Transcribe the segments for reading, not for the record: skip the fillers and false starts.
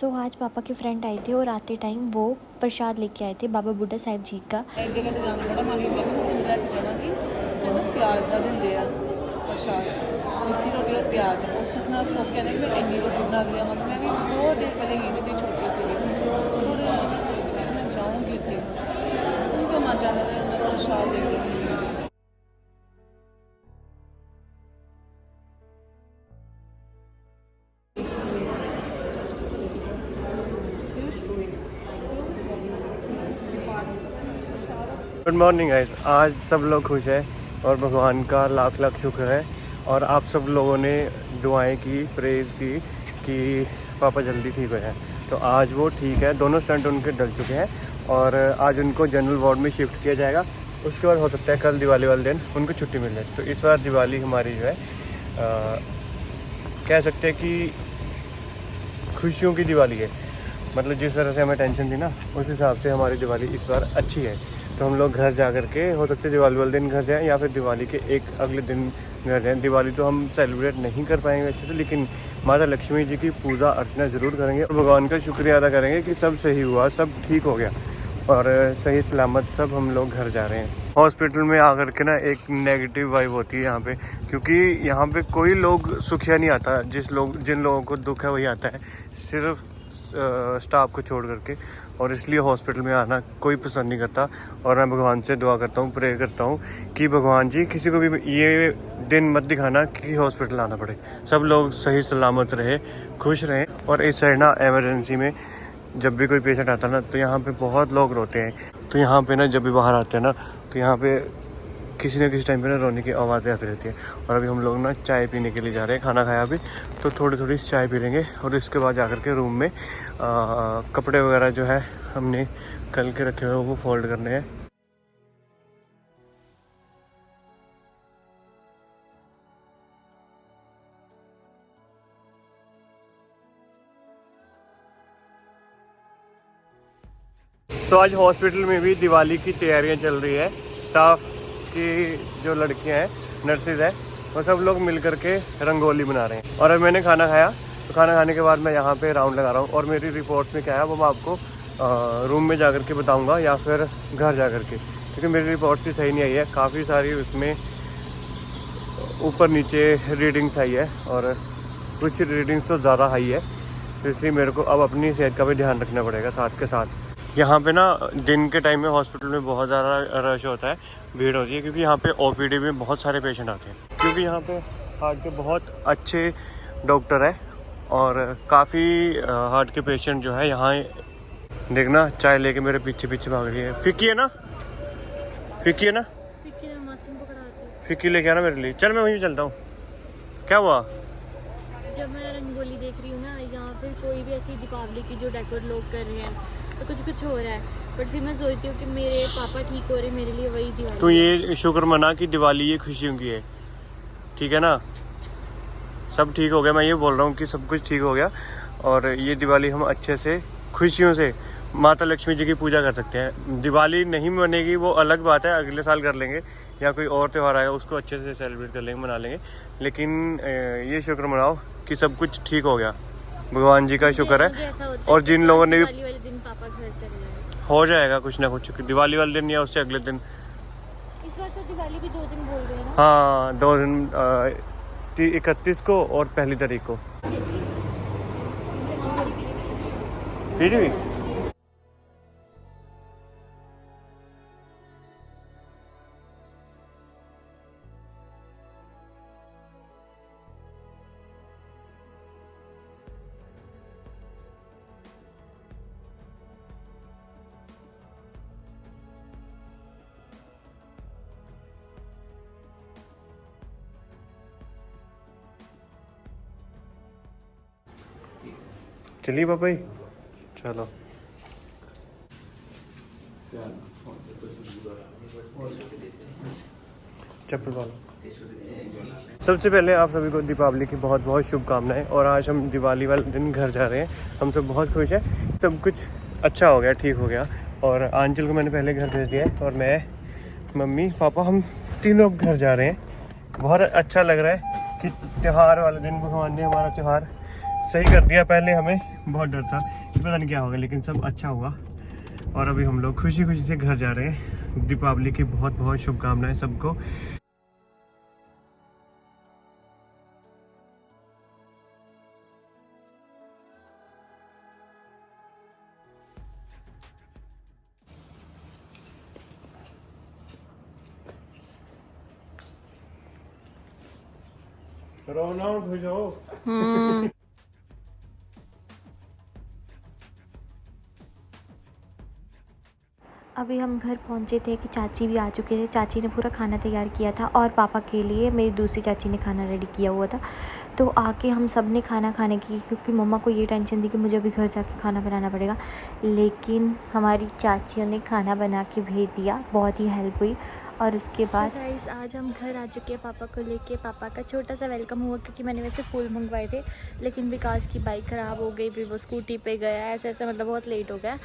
सो आज पापा की फ्रेंड आई थी और आते टाइम वो प्रसाद लेके आए थे बाबा बुड्ढा साहिब जी का। एक जगह ਤੇ ਜਾਣਾ ਬੜਾ ਮਨ ਹੁੰਦਾ ਕਿ ਮੈਂ ਲੈ ਕੇ ਜਾਵਾਂਗੀ ਕਹਿੰਦਾ ਪਿਆਜ਼ ਦਾ ਦਿੰਦੇ ਆ ਪ੍ਰਸ਼ਾਦ ਮਿੱਸੀ ਰੋਟੀ ਔਰ ਪਿਆਜ਼ ਉਹ ਸੁਖਨਾ ਸੋਕ ਕਹਿੰਦੇ ਕਿ ਮੈਂ ਇੰਨੀ ਰੋਟੀ ਬਣਾ ਕੇ ਲਿਆਵਾਂਗੀ। ਮੈਂ ਵੀ ਬਹੁਤ ਦੇਰ ਪਹਿਲੇ ਗਈ ਨਹੀਂ ਤੇ ਛੋਟੇ ਸੀਗੇ ਥੋੜੇ ਜਿਹੇ ਮੈਂ ਸੋਚਦੀ ਕਿ ਮੈਂ ਜਾਊਂਗੀ ਇੱਥੇ ਉਨਕਾ ਮਨ ਜਾਂਦਾ ਹੈ ਅੰਦਰ ਪ੍ਰਸ਼ਾਦ ਦੇ ਕੇ। Good morning guys. आज सब लोग खुश हैं और भगवान का लाख लाख शुक्र है और आप सब लोगों ने दुआएं की, प्रेज़ की कि पापा जल्दी ठीक हो जाए। तो आज वो ठीक है, दोनों स्टंट उनके डल चुके हैं और आज उनको जनरल वार्ड में शिफ्ट किया जाएगा। उसके बाद हो सकता है कल दिवाली वाले दिन उनको छुट्टी मिल जाए। तो इस बार दिवाली हमारी जो है कह सकते हैं कि खुशियों की दिवाली है। मतलब जिस तरह से हमें टेंशन थी ना, उस हिसाब से हमारी दिवाली इस बार अच्छी है। तो हम लोग घर जा कर के हो सकते है दिवाली वाले दिन घर जाएँ या फिर दिवाली के एक अगले दिन घर जाएँ। दिवाली तो हम सेलिब्रेट नहीं कर पाएंगे अच्छे से, लेकिन माता लक्ष्मी जी की पूजा अर्चना ज़रूर करेंगे और भगवान का शुक्रिया अदा करेंगे कि सब सही हुआ, सब ठीक हो गया और सही सलामत सब हम लोग घर जा रहे हैं। हॉस्पिटल में आकर के ना एक नेगेटिव वाइब होती है यहाँ पे, क्योंकि यहाँ पे कोई लोग सुखिया नहीं आता। जिन लोगों को दुख है वही आता है, सिर्फ स्टाफ को छोड़ करके। और इसलिए हॉस्पिटल में आना कोई पसंद नहीं करता। और मैं भगवान से दुआ करता हूँ, प्रे करता हूँ कि भगवान जी किसी को भी ये दिन मत दिखाना कि हॉस्पिटल आना पड़े। सब लोग सही सलामत रहे, खुश रहें। और इस साइड ना इमरजेंसी में जब भी कोई पेशेंट आता ना तो यहाँ पे बहुत लोग रोते हैं। तो यहाँ पे ना जब भी बाहर आते हैं ना तो यहाँ पे किसी न किसी टाइम पे ना रोने की आवाज़ें आती रहती है। और अभी हम लोग ना चाय पीने के लिए जा रहे हैं, खाना खाया अभी तो थोड़ी थोड़ी चाय पी लेंगे और इसके बाद जाकर के रूम में कपड़े वगैरह जो है हमने कल के रखे हुए वो फोल्ड करने हैं। तो आज हॉस्पिटल में भी दिवाली की तैयारियां चल रही है। स्टाफ की जो लड़कियां हैं, नर्सेज हैं, वो सब लोग मिल करके रंगोली बना रहे हैं। और अब मैंने खाना खाया तो खाना खाने के बाद मैं यहाँ पे राउंड लगा रहा हूँ और मेरी रिपोर्ट्स में क्या है वो मैं आपको रूम में जा कर के बताऊँगा या फिर घर जा कर के, क्योंकि मेरी रिपोर्ट्स भी सही नहीं आई है। काफ़ी सारी उसमें ऊपर नीचे रीडिंग्स आई है और कुछ रीडिंग्स तो ज़्यादा हाई है। तो इसलिए मेरे को अब अपनी सेहत का भी ध्यान रखना पड़ेगा साथ के साथ। यहाँ पे ना दिन के टाइम में हॉस्पिटल में बहुत ज़्यादा रश होता है, भीड़ होती है, क्योंकि यहाँ पे ओपीडी में बहुत सारे पेशेंट आते हैं। क्योंकि यहाँ पे हार्ट के बहुत अच्छे डॉक्टर है और काफ़ी हार्ट के पेशेंट जो है यहाँ देखना चाय लेके मेरे पीछे पीछे भाग रही है। फिक्की है ना, फिक्की है ना, फिक्की लेके आना मेरे लिए। चल मैं वहीं चलता हूँ। क्या हुआ? जब मैं रंगोली देख रही हूँ ना यहाँ पे कोई भी ऐसी दीपावली की जो डेकोर लोग कर रहे हैं तो कुछ हो रहा है, बट फिर मैं सोचती हूँ कि मेरे पापा ठीक हो रहे, मेरे लिए वही दिवाली। तो ये शुक्र मना कि दिवाली ये खुशियों की है, ठीक है ना? सब ठीक हो गया। मैं ये बोल रहा हूँ कि सब कुछ ठीक हो गया और ये दिवाली हम अच्छे से खुशियों से माता लक्ष्मी जी की पूजा कर सकते हैं। दिवाली नहीं मनेगी वो अलग बात है, अगले साल कर लेंगे या कोई और त्यौहार आएगा उसको अच्छे से सेलिब्रेट कर लेंगे, मना लेंगे। लेकिन ये शुक्र मनाओ कि सब कुछ ठीक हो गया, भगवान जी का शुक्र है। और जिन लोगों ने भी वाले दिन पापा घर चले जाए, हो जाएगा कुछ ना कुछ, दिवाली वाले दिन या उससे अगले दिन। इस बार तो दिवाली भी 2 दिन बोल रहे हैं ना? हाँ 2 दिन, 31 को और 1 तारीख को। फिर भी चलिए पापा जी, चलो। चप्पल वाला। सबसे पहले आप सभी को दीपावली की बहुत बहुत शुभकामनाएं। और आज हम दिवाली वाले दिन घर जा रहे हैं, हम सब बहुत खुश हैं, सब कुछ अच्छा हो गया, ठीक हो गया। और आंचल को मैंने पहले घर भेज दिया है और मैं, मम्मी, पापा, हम तीनों घर जा रहे हैं। बहुत अच्छा लग रहा है कि त्यौहार वाले दिन भगवान ने हमारा त्यौहार सही कर दिया। पहले हमें बहुत डर था कि पता नहीं क्या होगा, लेकिन सब अच्छा हुआ और अभी हम लोग खुशी खुशी से घर जा रहे हैं। दीपावली की बहुत बहुत शुभकामनाएं सबको। रोना खुश हो। अभी हम घर पहुंचे थे कि चाची भी आ चुके थे। चाची ने पूरा खाना तैयार किया था और पापा के लिए मेरी दूसरी चाची ने खाना रेडी किया हुआ था। तो आके हम सब ने खाना खाने की, क्योंकि मम्मा को ये टेंशन थी कि मुझे अभी घर जाके खाना बनाना पड़ेगा, लेकिन हमारी चाचियों ने खाना बना के भेज दिया। बहुत ही हेल्प हुई। और उसके बाद गाइस आज हम घर आ चुके हैं पापा को लेके। पापा का छोटा सा वेलकम हुआ, क्योंकि मैंने वैसे फूल मंगवाए थे, लेकिन विकास की बाइक ख़राब हो गई, फिर वो स्कूटी पे गया, ऐसे ऐसे मतलब बहुत लेट हो गया।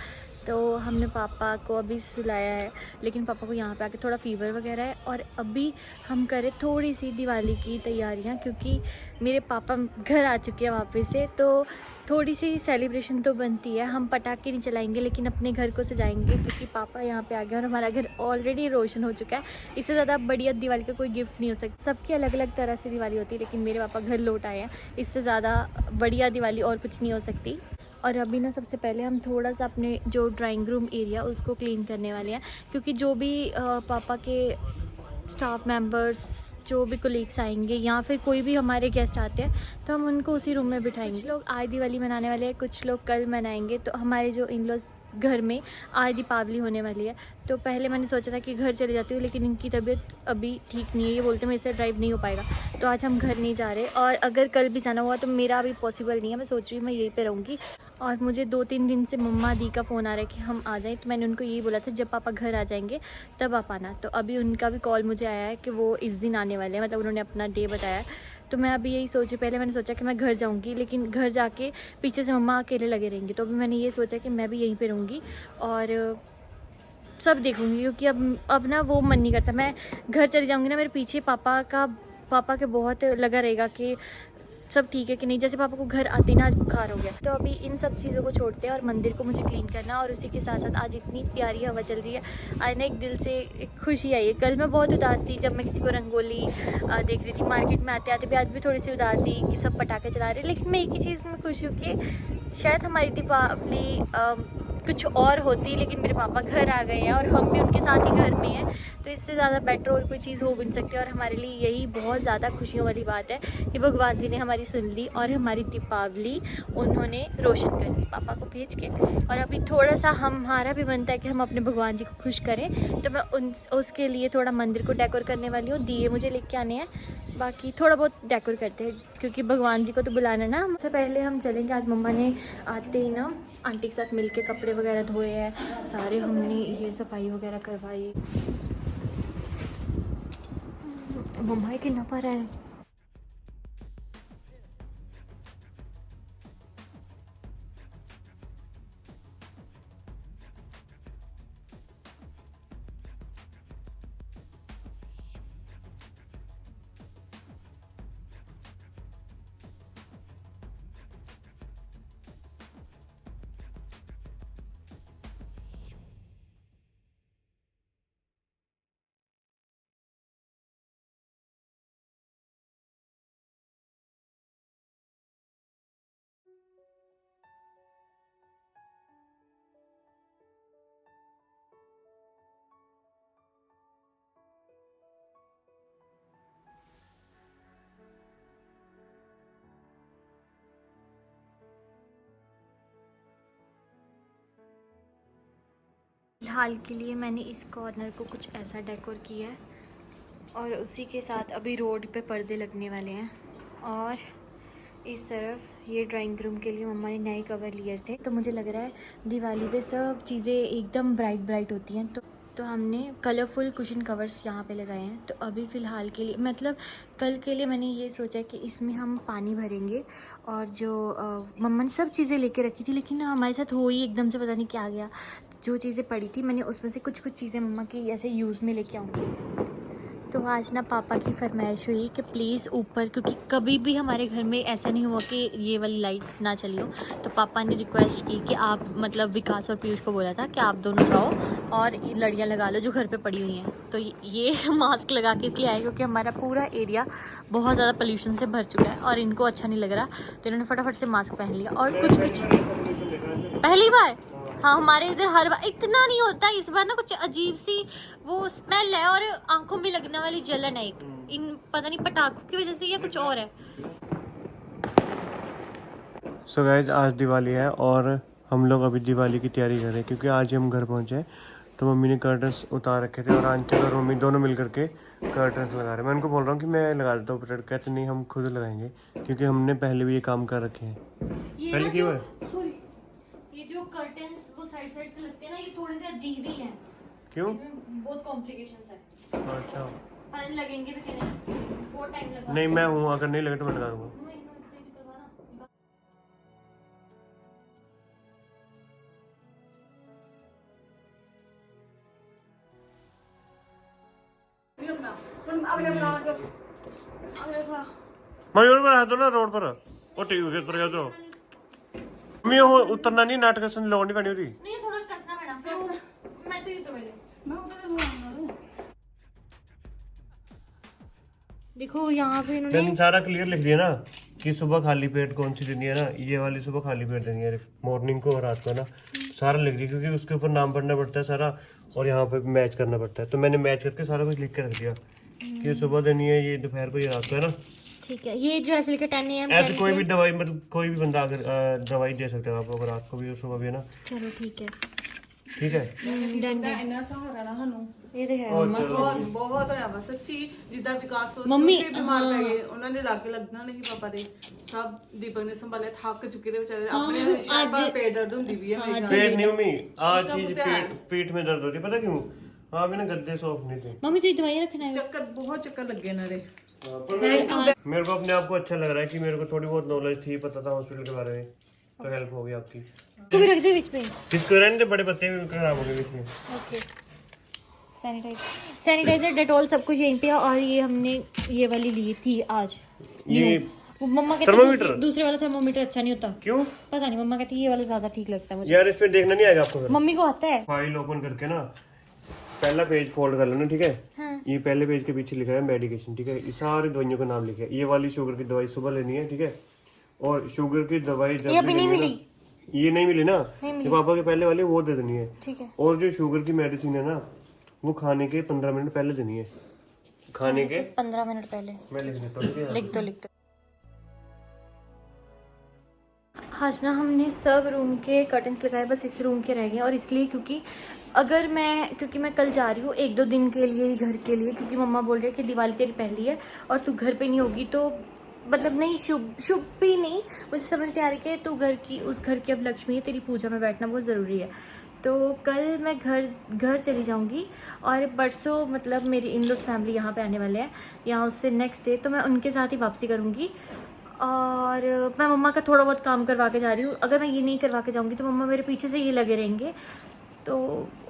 तो हमने पापा को अभी सुलाया है, लेकिन पापा को यहाँ पे आके थोड़ा फ़ीवर वगैरह है। और अभी हम करें थोड़ी सी दिवाली की तैयारियाँ, क्योंकि मेरे पापा घर आ चुके हैं वापस से, तो थोड़ी सी सेलिब्रेशन तो बनती है। हम पटाखे नहीं चलाएंगे, लेकिन अपने घर को सजाएंगे, क्योंकि पापा यहाँ पे आ गए और हमारा घर ऑलरेडी रोशन हो चुका है। इससे ज़्यादा बढ़िया दिवाली का कोई गिफ्ट नहीं हो सकता। सबकी अलग अलग तरह से दिवाली होती है, लेकिन मेरे पापा घर लौट आए हैं। इससे ज़्यादा बढ़िया दिवाली और कुछ नहीं हो सकती। और अभी ना सबसे पहले हम थोड़ा सा अपने जो ड्राइंग रूम एरिया उसको क्लीन करने वाले हैं, क्योंकि जो भी पापा के स्टाफ मेंबर्स, जो भी कोलीग्स आएंगे या फिर कोई भी हमारे गेस्ट आते हैं, तो हम उनको उसी रूम में बिठाएंगे। कुछ लोग आज दिवाली मनाने वाले हैं, कुछ लोग कल मनाएंगे। तो हमारे जो इन लॉज घर में आज दीपावली होने वाली है। तो पहले मैंने सोचा था कि घर चले जाती हूँ, लेकिन इनकी तबीयत अभी ठीक नहीं है। ये बोलते मेरे से ड्राइव नहीं हो पाएगा, तो आज हम घर नहीं जा रहे। और अगर कल भी जाना हुआ तो मेरा अभी पॉसिबल नहीं है। मैं सोच रही हूँ मैं यहीं पे रहूँगी। और मुझे 2-3 दिन से मम्मा दी का फ़ोन आ रहा है कि हम आ जाएं। तो मैंने उनको यही बोला था जब पापा घर आ जाएंगे तब आप आना। तो अभी उनका भी कॉल मुझे आया है कि वो इस दिन आने वाले हैं, मतलब उन्होंने अपना डे बताया है। तो मैं अभी यही सोची, पहले मैंने सोचा कि मैं घर जाऊंगी, लेकिन घर जाके पीछे से मम्मा अकेले लगे रहेंगे। तो अभी मैंने ये सोचा कि मैं भी यहीं पे रहूँगी और सब देखूँगी, क्योंकि अब ना वो मन नहीं करता। मैं घर चली जाऊँगी ना, मेरे पीछे पापा के बहुत लगा रहेगा कि सब ठीक है कि नहीं। जैसे पापा को घर आते ही ना आज बुखार हो गया। तो अभी इन सब चीज़ों को छोड़ते हैं और मंदिर को मुझे क्लीन करना। और उसी के साथ साथ आज इतनी प्यारी हवा चल रही है, आज ना एक दिल से एक खुशी आई है। कल मैं बहुत उदास थी जब मैं किसी को रंगोली देख रही थी मार्केट में आते आते भी। आज भी थोड़ी सी उदास थी कि सब पटाखे चला रहे, लेकिन मैं एक ही चीज़ में खुश हूँ कि शायद हमारी दीपावली कुछ और होती, लेकिन मेरे पापा घर आ गए हैं और हम भी उनके साथ ही घर में हैं। तो इससे ज़्यादा बेटर और कोई चीज़ हो भी नहीं सकती। और हमारे लिए यही बहुत ज़्यादा खुशियों वाली बात है कि भगवान जी ने हमारी सुन ली और हमारी दीपावली उन्होंने रोशन कर दी पापा को भेज के। और अभी थोड़ा सा हमारा भी बनता है कि हम अपने भगवान जी को खुश करें। तो मैं उसके लिए थोड़ा मंदिर को डेकोर करने वाली हूँ। दिए मुझे लेके आने हैं, बाकी थोड़ा बहुत डेकोर करते हैं, क्योंकि भगवान जी को तो बुलाना ना। सबसे पहले हम चलेंगे। आज मम्मा ने आते ही ना आंटी के साथ मिलके कपड़े वगैरह धोए हैं सारे, हमने ये सफाई वगैरह करवाई। मम्मा ये कितना पर है। फिलहाल के लिए मैंने इस कॉर्नर को कुछ ऐसा डेकोर किया है और उसी के साथ अभी रोड पे पर्दे लगने वाले हैं। और इस तरफ ये ड्राइंग रूम के लिए मम्मा ने नए कवर लिए थे। तो मुझे लग रहा है दिवाली पे सब चीज़ें एकदम ब्राइट ब्राइट होती हैं, तो हमने कलरफुल कुशन कवर्स यहाँ पे लगाए हैं। तो अभी फ़िलहाल के लिए, मतलब कल के लिए मैंने ये सोचा कि इसमें हम पानी भरेंगे। और जो मम्मा ने सब चीज़ें लेके रखी थी, लेकिन हमारे साथ हो ही एकदम से पता नहीं क्या गया। जो चीज़ें पड़ी थी मैंने उसमें से कुछ चीज़ें मम्मा की ऐसे यूज़ में लेके आऊँगी। तो आज ना पापा की फरमाइश हुई कि प्लीज़ ऊपर, क्योंकि कभी भी हमारे घर में ऐसा नहीं हुआ कि ये वाली लाइट्स ना चली हो, तो पापा ने रिक्वेस्ट की कि आप मतलब विकास और पीयूष को बोला था कि आप दोनों जाओ और लड़ियाँ लगा लो जो घर पे पड़ी हुई हैं। तो ये मास्क लगा के इसलिए आए क्योंकि हमारा पूरा एरिया बहुत ज़्यादा पोल्यूशन से भर चुका है और इनको अच्छा नहीं लग रहा, तो इन्होंने फटाफट से मास्क पहन लिया। और कुछ पहली बार, हाँ हमारे इधर हर बार इतना नहीं होता, इस बार ना कुछ अजीब सी वो स्मेल है और आंखों में लगने वाली जलन है एक, इन पता नहीं पटाखों की वजह से या कुछ और है। सो गाइज आज दिवाली है और हम लोग अभी दिवाली की तैयारी कर रहे हैं क्योंकि आज हम घर पहुंचे तो मम्मी ने कर्टन्स उतार रखे थे और आंचल और मम्मी दोनों मिल करके कर्टन्स लगा रहे हैं। मैं उनको बोल रहा हूँ कि मैं लगा देता हूँ, पर कहते नहीं हम खुद लगाएंगे क्योंकि हमने पहले भी ये काम कर रखे हैं। पहले क्यों है ये जो कर्टन्स वो साइड साइड से लगते हैं ना, ये थोड़े से अजीब ही हैं। क्यों? इसमें बहुत कॉम्प्लिकेशंस है। अच्छा पता नहीं लगेंगे भी कि नहीं, बहुत टाइम लगा। नहीं मैं हूँ, अगर नहीं लगे तो मैं लगा दूंगा। मयूर पर हाथ दो ना रोड पर और टीवी के उतर गया तो मम्मी वो उतरना नहीं, नाटक से लोड नहीं करनी होती। नहीं थोड़ा कसना पड़ा, फिर मैं तो ये तो पहले देखो यहाँ पे इन्होंने सारा क्लियर लिख दिया ना कि सुबह खाली पेट कौन सी देनी है ना, ये वाली सुबह खाली पेट देनी है, मॉर्निंग को और रात को ना, सारा लिख दिया क्योंकि उसके ऊपर नाम पढ़ना पड़ता है सारा और यहाँ पे मैच करना पड़ता है। तो मैंने मैच करके सारा कुछ लिख के रख दिया कि सुबह देनी है, ये दोपहर को, ये रात को है ना। ठीक है, ये जो ऐसे लिखा 10 AM ऐसे कोई भी दवाई मतलब कोई भी बंदा अगर दवाई दे सकते हो आप, अगर रात को भी और सुबह भी है ना। चलो ठीक है, ठीक है ਇੰਨਾ ਸਹਾਰਾ ਨਾ ਸਾਨੂੰ ये तो है। ਬਹੁਤ ਬਹੁਤ ਹੋਇਆ ਵਾ ਸੱਚੀ, ਜਿੱਦਾਂ ਵਿਕਾਸ ਮੰਮੀ, ਬਿਮਾਰ ਪੈ ਗਏ, ਉਹਨਾਂ ਨੇ ਲਾਗੇ ਲੱਗਣਾ ਨਹੀਂ ਪਾਪਾ ਦੇ, ਸਭ ਦੀਪਕ ਨੇ ਸੰਭਾਲਿਆ, ਥੱਕ ਚੁੱਕੇ ਦੇ ਵਿਚਾਰੇ ਆਪਣੇ ਸ਼ਾਇਦ ਪੇਟ ਦਰਦ ਹੁੰਦੀ ਵੀ ਹੈ ਮੇਰੇ पेट नहीं मम्मी, आज चीज पेट में दर्द होती है, पता क्यों? हाँ भी ना गद्दे सॉफ्ट नहीं थे। मम्मी तो ये दवाई रखना है। ਚੱਕਰ ਬਹੁਤ ਚੱਕਰ ਲੱਗੇ ਇਹਨਾਂ ਦੇ। मेरे को अपने आप को अच्छा लग रहा है कि मेरे को थोड़ी बहुत नॉलेज थी, पता था हॉस्पिटल के बारे में, तो हेल्प हो गई आपकी। को भी रख दे बीच में। किसको रहने दे, बड़े पत्ते भी खराब हो गए बीच में। ओके, सैनिटाइजर डेटॉल सब कुछ यहीं पे है। और ये हमने ये वाली ली थी आज, ये वो मम्मा कहती थर्मोमीटर? दूसरे वाला थर्मोमीटर अच्छा नहीं होता, क्यों पता नहीं, मम्मा कहती ये वाला ज्यादा ठीक लगता है मुझे। यार? इसमें देखना नहीं आएगा आपको? मम्मी को आता है। फाइल ओपन करके ना पहला पेज फोल्ड कर लेना, ठीक है। हाँ। ये पहले पेज के पीछे लिखा है मेडिकेशन, ठीक है। ये सारी दवाइयों का नाम लिखा है। ये वाली शुगर की दवाई सुबह लेनी है, ठीक है। और शुगर की दवाई जब ये अभी नहीं मिली, ये नहीं मिली ना, नहीं मिली। ये पापा के पहले वाली वो दे देनी है, ठीक है। और जो शुगर की मेडिसिन है ना, वो खाने के 15 मिनट पहले देनी है। खाने के 15 मिनट पहले मैं लिख देता हूँ, ठीक है? लिख दो। आज ना हमने सब रूम के कर्टन्स लगाए, बस इस रूम के रह गए। और इसलिए क्योंकि मैं कल जा रही हूँ 1-2 दिन के लिए ही घर के लिए, क्योंकि मम्मा बोल रही है कि दिवाली तेरी पहली है और तू घर पे नहीं होगी तो मतलब नहीं शुभ भी नहीं, मुझे समझ नहीं आ रही कि तू उस घर की अब लक्ष्मी है, तेरी पूजा में बैठना बहुत ज़रूरी है। तो कल मैं घर चली जाऊंगी और परसों मतलब मेरी इन-लॉज फैमिली यहाँ पे आने वाले हैं, यहाँ उससे नेक्स्ट डे तो मैं उनके साथ ही वापसी करूँगी। और मैं मम्मा का थोड़ा बहुत काम करवा के जा रही हूँ। अगर मैं ये नहीं करवा के जाऊँगी तो मम्मा मेरे पीछे से ये लगे रहेंगे, तो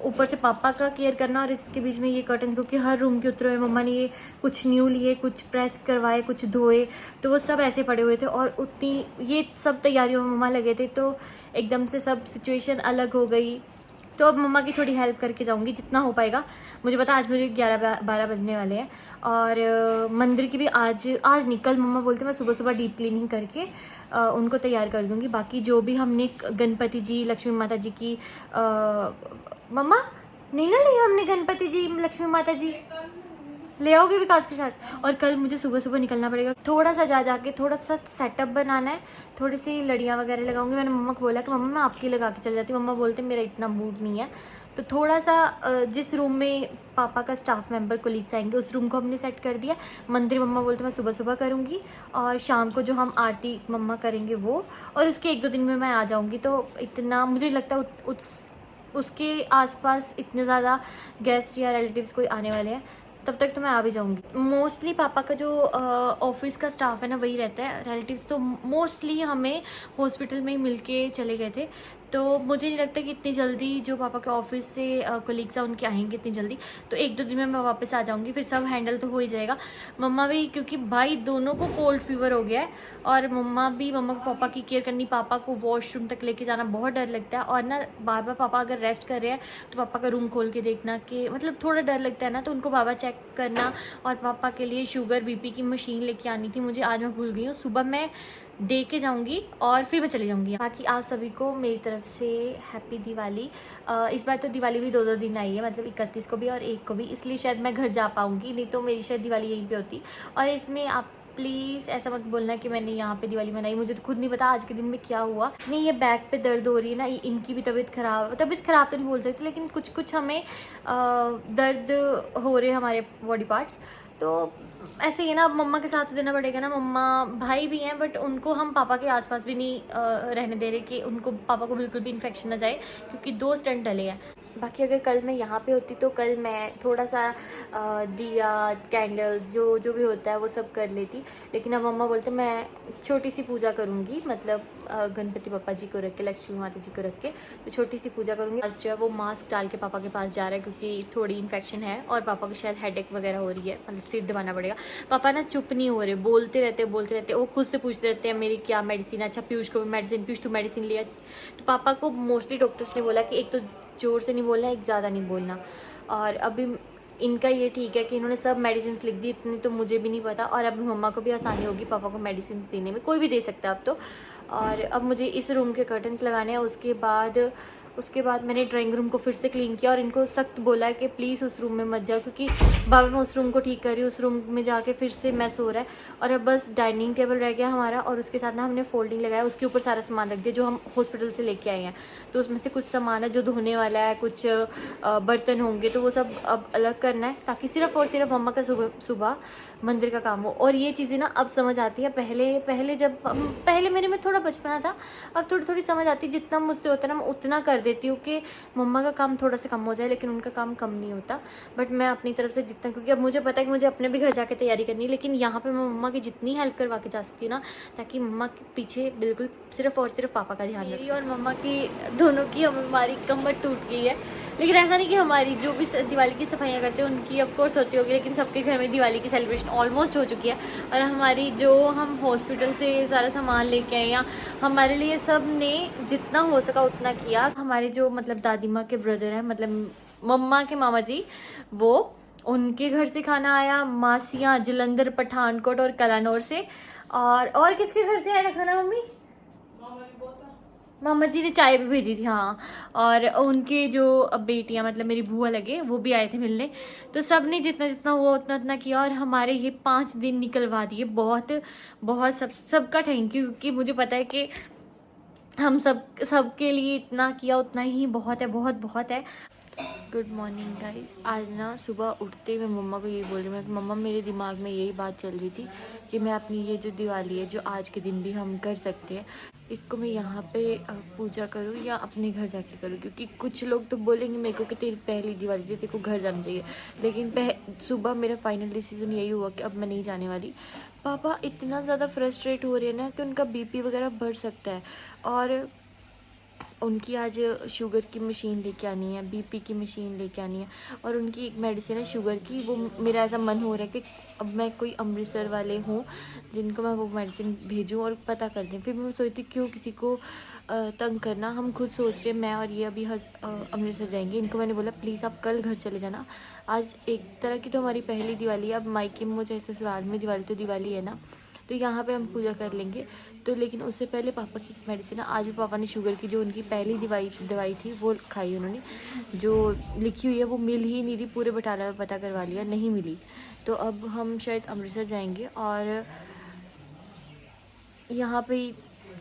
ऊपर से पापा का केयर करना और इसके बीच में ये कर्टन्स, क्योंकि हर रूम के उतरे हुए मम्मा ने ये कुछ न्यू लिए, कुछ प्रेस करवाए, कुछ धोए, तो वो सब ऐसे पड़े हुए थे और उतनी ये सब तैयारियों में मम्मा लगे थे, तो एकदम से सब सिचुएशन अलग हो गई। तो अब मम्मा की थोड़ी हेल्प करके जाऊंगी जितना हो पाएगा। मुझे पता आज मुझे 11-12 बजने वाले हैं और मंदिर की भी आज नहीं कल मम्मा बोलते मैं सुबह डीप क्लीनिंग करके उनको तैयार कर दूंगी। बाकी जो भी हमने गणपति जी, लक्ष्मी माता जी की मम्मा नहीं ना ली हमने गणपति जी, लक्ष्मी माता जी ले आओगे विकास के साथ। और कल मुझे सुबह निकलना पड़ेगा, थोड़ा सा जाके थोड़ा सा सेटअप बनाना है, थोड़ी सी लड़ियाँ वगैरह लगाऊंगी। मैंने मम्मा को बोला कि मम्मा मैं आपकी लगा के चल जाती हूँ। मम्मा बोलते मेरा इतना मूड नहीं है, तो थोड़ा सा जिस रूम में पापा का स्टाफ मेंबर कोलीग्स आएंगे उस रूम को हमने सेट कर दिया। मंदिर मम्मा बोलते मैं सुबह करूँगी और शाम को जो हम आरती मम्मा करेंगे वो, और उसके 1-2 दिन में मैं आ जाऊँगी। तो इतना मुझे लगता है उसके आसपास इतने ज़्यादा गेस्ट या रिलेटिव्स कोई आने वाले हैं, तब तक तो मैं आ भी जाऊँगी। मोस्टली पापा का जो ऑफिस का स्टाफ है ना वही रहता है, रिलेटिव्स तो मोस्टली हमें हॉस्पिटल में ही मिल के चले गए थे। तो मुझे नहीं लगता कि इतनी जल्दी जो पापा के ऑफिस से कोलीग्स हैं उनके आएंगे इतनी जल्दी। तो 1-2 दिन में मैं वापस आ जाऊंगी, फिर सब हैंडल तो हो ही जाएगा। मम्मा भी, क्योंकि भाई दोनों को कोल्ड फीवर हो गया है, और मम्मा को पापा की केयर करनी, पापा को वॉशरूम तक लेके जाना बहुत डर लगता है। और ना बार बार पापा अगर रेस्ट कर रहे हैं तो पापा का रूम खोल के देखना, कि मतलब थोड़ा डर लगता है ना, तो उनको बाबा चेक करना। और पापा के लिए शुगर बीपी की मशीन लेके आनी थी मुझे, आज मैं भूल गई हूँ। सुबह मैं दे के जाऊंगी और फिर मैं चली जाऊंगी। बाकी आप सभी को मेरी तरफ से हैप्पी दिवाली। इस बार तो दिवाली भी 2-2 दिन आई है, मतलब 31 को भी और 1 को भी, इसलिए शायद मैं घर जा पाऊंगी, नहीं तो मेरी शायद दिवाली यहीं पे होती। और इसमें आप प्लीज़ ऐसा मत बोलना कि मैंने यहाँ पे दिवाली मनाई, मुझे तो खुद नहीं पता आज के दिन में क्या हुआ। नहीं, ये बैक पे दर्द हो रही है ना, इनकी भी तबीयत ख़राब तो नहीं बोल सकती, लेकिन कुछ हमें दर्द हो रहे हैं हमारे बॉडी पार्ट्स। तो ऐसे ही है ना, अब मम्मा के साथ देना पड़ेगा ना। मम्मा भाई भी हैं, बट उनको हम पापा के आसपास भी नहीं रहने दे रहे कि उनको पापा को बिल्कुल भी इन्फेक्शन ना जाए, क्योंकि 2 स्टंट डले हैं। बाकी अगर कल मैं यहाँ पे होती तो कल मैं थोड़ा सा दिया, कैंडल्स, जो भी होता है वो सब कर लेती। लेकिन अब मम्मा बोलते मैं छोटी सी पूजा करूँगी, मतलब गणपति पापा जी को रख के, लक्ष्मी माता जी को रख के, तो छोटी सी पूजा करूँगी। आज जो है वो मास्क डाल के पापा के पास जा रहा है, क्योंकि थोड़ी इन्फेक्शन है और पापा को शायद हेडेक वगैरह हो रही है, मतलब सिर दबाना पड़ेगा। पापा ना चुप नहीं हो रहे, बोलते रहते वो खुद से पूछते रहते हैं मेरी क्या मेडिसिन है। अच्छा पीयूष को भी मेडिसिन, पीयूष तू मेडिसिन लिया। तो पापा को मोस्टली डॉक्टर्स ने बोला कि एक तो जोर से नहीं बोलना, एक ज़्यादा नहीं बोलना। और अभी इनका ये ठीक है कि इन्होंने सब मेडिसिन लिख दी, इतनी तो मुझे भी नहीं पता। और अभी मम्मा को भी आसानी होगी पापा को मेडिसिन देने में, कोई भी दे सकता है अब तो। और अब मुझे इस रूम के कर्टन्स लगाने हैं। उसके बाद मैंने ड्राइंग रूम को फिर से क्लीन किया और इनको सख्त बोला है कि प्लीज़ उस रूम में मत जाओ, क्योंकि बाबा मैं उस रूम को ठीक कर रही हूँ, उस रूम में जाके फिर से मैस हो रहा है। और अब बस डाइनिंग टेबल रह गया हमारा, और उसके साथ ना हमने फोल्डिंग लगाया, उसके ऊपर सारा सामान रख दिया जो हम हॉस्पिटल से लेके आए हैं। तो उसमें से कुछ सामान है जो धोने वाला है, कुछ बर्तन होंगे, तो वो सब अब अलग करना है, ताकि सिर्फ और सिर्फ मम्मा का सुबह मंदिर का काम हो। और ये चीज़ें ना अब समझ आती है, पहले मेरे में थोड़ा बचपना था, अब थोड़ी थोड़ी समझ आती है। जितना मुझसे होता है ना मैं उतना कर देती हूँ कि मम्मा का काम थोड़ा सा कम हो जाए, लेकिन उनका काम कम नहीं होता। बट मैं अपनी तरफ से जितना, क्योंकि अब मुझे पता है कि मुझे अपने भी घर जाके तैयारी करनी है, लेकिन यहाँ पे मैं मम्मा की जितनी हेल्प करवा के जा सकती हूँ ना, ताकि मम्मा के पीछे बिल्कुल सिर्फ और सिर्फ पापा का ध्यान रखें। और मम्मा की दोनों की हमारी कमर टूट गई है, लेकिन ऐसा नहीं कि हमारी जो भी दिवाली की सफाइयाँ करते हैं उनकी ऑफ कोर्स होती होगी, लेकिन सबके घर में दिवाली की सेलिब्रेशन ऑलमोस्ट हो चुकी है। और हमारी जो हम हॉस्पिटल से सारा सामान लेके आए, या हमारे लिए सब ने जितना हो सका उतना किया। हमारे जो मतलब दादी माँ के ब्रदर हैं, मतलब मम्मा के मामा जी, वो उनके घर से खाना आया, मासियाँ जलंधर, पठानकोट और कलानौर से। और किसके घर से आया था खाना मम्मी? मामा जी ने चाय भी भेजी थी, हाँ। और उनके जो बेटियां, मतलब मेरी बुआ लगे, वो भी आए थे मिलने। तो सब ने जितना जितना हुआ उतना किया, और हमारे ये 5 दिन निकलवा दिए। बहुत सबका थैंक यू, क्योंकि मुझे पता है कि हम सबके लिए इतना किया उतना ही बहुत है, बहुत है। Good morning guys. आज ना सुबह उठते मैं मम्मा को यही बोल रही हूँ कि मम्मा मेरे दिमाग में यही बात चल रही थी कि मैं अपनी ये जो दिवाली है, जो आज के दिन भी हम कर सकते हैं, इसको मैं यहाँ पे पूजा करूँ या अपने घर जाके करूँ। क्योंकि कुछ लोग तो बोलेंगे मेरे को कि तेरी पहली दिवाली थी, तेरे को घर जाना चाहिए, लेकिन सुबह मेरा फाइनल डिसीजन यही हुआ कि अब मैं नहीं जाने वाली। पापा इतना ज़्यादा फ्रस्ट्रेट हो रहे हैं ना कि उनका बीपी वगैरह बढ़ सकता है, और उनकी आज शुगर की मशीन लेके आनी है, बीपी की मशीन लेके आनी है, और उनकी एक मेडिसिन है शुगर की। वो मेरा ऐसा मन हो रहा है कि अब मैं कोई अमृतसर वाले हूँ जिनको मैं वो मेडिसिन भेजूँ और पता कर दें। फिर मैं सोचती क्यों किसी को तंग करना, हम खुद सोच रहे, मैं और ये अभी अमृतसर जाएंगे। इनको मैंने बोला प्लीज़ आप कल घर चले जाना, आज एक तरह की तो हमारी पहली दिवाली है। अब मायके में चाहे ससुराल में दिवाली तो दिवाली है ना, तो यहाँ पे हम पूजा कर लेंगे। तो लेकिन उससे पहले पापा की मेडिसिन है। आज भी पापा ने शुगर की जो उनकी पहली दवाई थी वो खाई उन्होंने, जो लिखी हुई है वो मिल ही नहीं रही, पूरे बटाला में पता करवा लिया, नहीं मिली। तो अब हम शायद अमृतसर जाएंगे, और यहाँ पे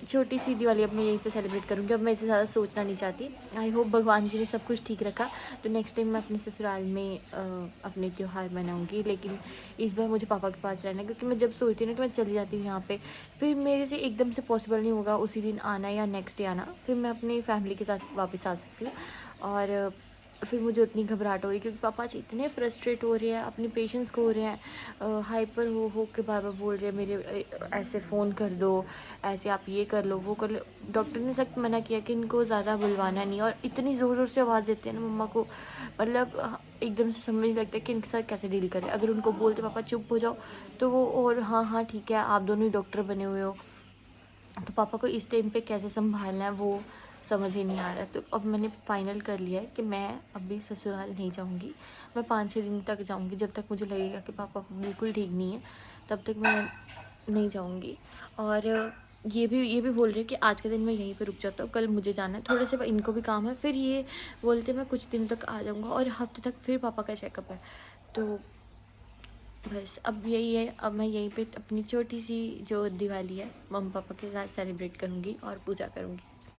छोटी सी दिवाली अब मैं यहीं पे सेलिब्रेट करूँगी। अब मैं इससे ज़्यादा सोचना नहीं चाहती। आई होप भगवान जी ने सब कुछ ठीक रखा, तो नेक्स्ट टाइम मैं अपने ससुराल में अपने त्यौहार मनाऊँगी। लेकिन इस बार मुझे पापा के पास रहना है, क्योंकि मैं जब सोचती हूँ ना कि मैं चली जाती हूँ यहाँ पे, फिर मेरे से एकदम से पॉसिबल नहीं होगा उसी दिन आना या नेक्स्ट डे आना। फिर मैं अपनी फैमिली के साथ वापस आ सकती हूँ, और फिर मुझे उतनी घबराहट हो रही क्योंकि पापा आज इतने फ्रस्ट्रेट हो रहे हैं, अपने पेशेंट्स को हो रहे हैं, हाइपर हो के बार बार बोल रहे हैं मेरे ऐसे फ़ोन कर दो, ऐसे आप ये कर लो वो कर लो। डॉक्टर ने सख्त मना किया कि इनको ज़्यादा बुलवाना नहीं, और इतनी ज़ोर ज़ोर से आवाज़ देते हैं ना मम्मा को, मतलब एकदम से समझ नहीं लगता कि इनके साथ कैसे डील करें। अगर उनको बोलते पापा चुप हो जाओ तो वो और हाँ हाँ ठीक है आप दोनों ही डॉक्टर बने हुए हो, तो पापा को इस टाइम पे कैसे संभालना है वो समझ ही नहीं आ रहा है। तो अब मैंने फ़ाइनल कर लिया है कि मैं अभी ससुराल नहीं जाऊंगी, मैं 5-6 दिन तक जाऊंगी, जब तक मुझे लगेगा कि पापा बिल्कुल ठीक नहीं है तब तक मैं नहीं जाऊंगी। और ये भी बोल रहे हैं कि आज के दिन मैं यहीं पे रुक जाता हूँ, कल मुझे जाना है, थोड़े से इनको भी काम है, फिर ये बोलते मैं कुछ दिन तक आ जाऊँगा और हफ्ते तक फिर पापा का चेकअप है। तो बस अब यही है, अब मैं यहीं पे अपनी छोटी सी जो दिवाली है मम्मी पापा के साथ सेलिब्रेट करूँगी और पूजा करूँगी।